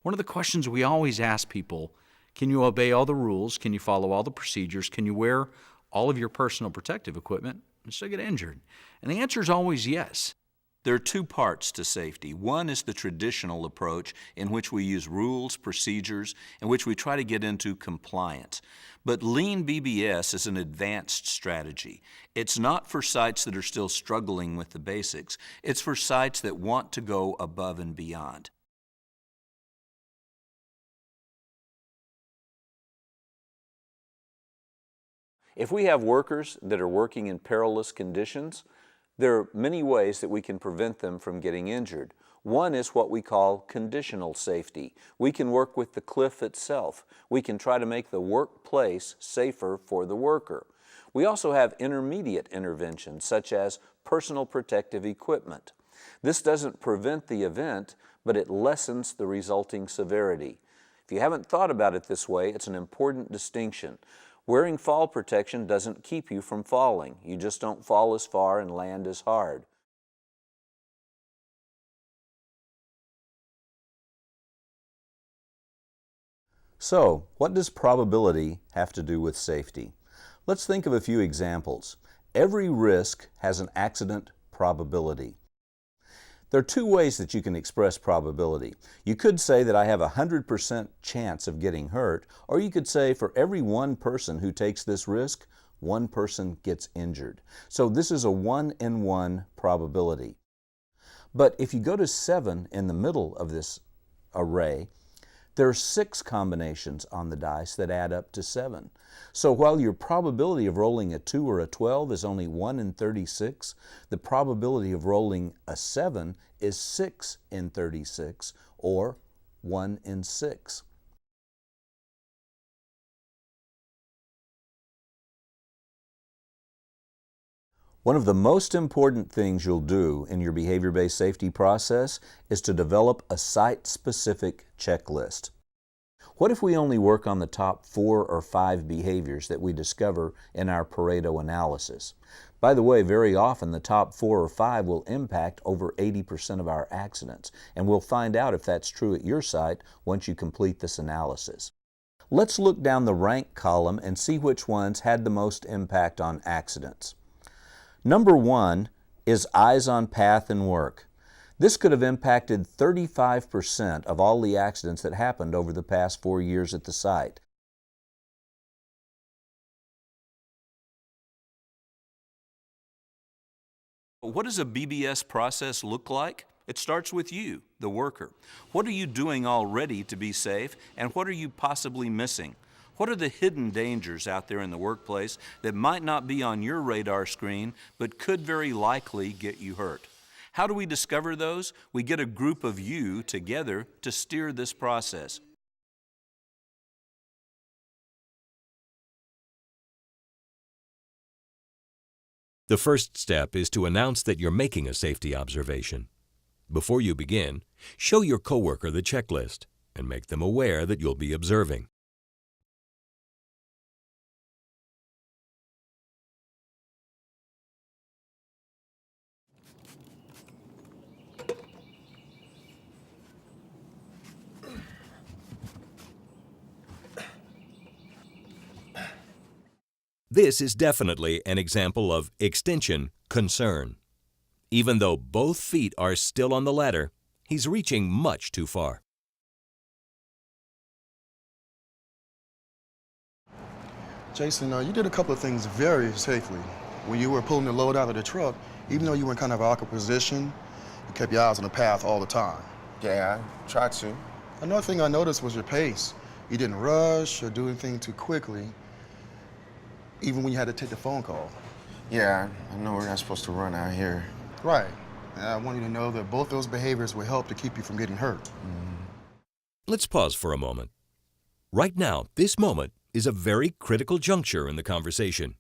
One of the questions we always ask people, can you obey all the rules? Can you follow all the procedures? Can you wear all of your personal protective equipment and still get injured? And the answer is always yes. There are two parts to safety. One is the traditional approach in which we use rules, procedures, in which we try to get into compliance. But lean BBS is an advanced strategy. It's not for sites that are still struggling with the basics. It's for sites that want to go above and beyond. If we have workers that are working in perilous conditions, there are many ways that we can prevent them from getting injured. One is what we call conditional safety. We can work with the cliff itself. We can try to make the workplace safer for the worker. We also have intermediate interventions, such as personal protective equipment. This doesn't prevent the event, but it lessens the resulting severity. If you haven't thought about it this way, it's an important distinction. Wearing fall protection doesn't keep you from falling. You just don't fall as far and land as hard. So, what does probability have to do with safety? Let's think of a few examples. Every risk has an accident probability. There are two ways that you can express probability. You could say that I have a 100% chance of getting hurt, or you could say for every one person who takes this risk, one person gets injured. So this is a 1-in-1 probability. But if you go to 7 in the middle of this array, there are 6 combinations on the dice that add up to 7. So while your probability of rolling a 2 or a 12 is only 1 in 36, the probability of rolling a 7 is 6 in 36, or 1 in 6. One of the most important things you'll do in your behavior-based safety process is to develop a site-specific checklist. What if we only work on the top 4 or 5 behaviors that we discover in our Pareto analysis? By the way, very often the top 4 or 5 will impact over 80% of our accidents, and we'll find out if that's true at your site once you complete this analysis. Let's look down the rank column and see which ones had the most impact on accidents. Number 1 is eyes on path and work. This could have impacted 35% of all the accidents that happened over the past 4 years at the site. What does a BBS process look like? It starts with you, the worker. What are you doing already to be safe, and what are you possibly missing? What are the hidden dangers out there in the workplace that might not be on your radar screen but could very likely get you hurt? How do we discover those? We get a group of you together to steer this process. The first step is to announce that you're making a safety observation. Before you begin, show your coworker the checklist and make them aware that you'll be observing. This is definitely an example of extension concern. Even though both feet are still on the ladder, he's reaching much too far. Jason, you did a couple of things very safely. When you were pulling the load out of the truck, even though you were in kind of an awkward position, you kept your eyes on the path all the time. Yeah, I tried to. Another thing I noticed was your pace. You didn't rush or do anything too quickly, even when you had to take a phone call. Yeah, I know we're not supposed to run out here. Right. And I want you to know that both those behaviors will help to keep you from getting hurt. Let's pause for a moment. Right now, this moment is a very critical juncture in the conversation.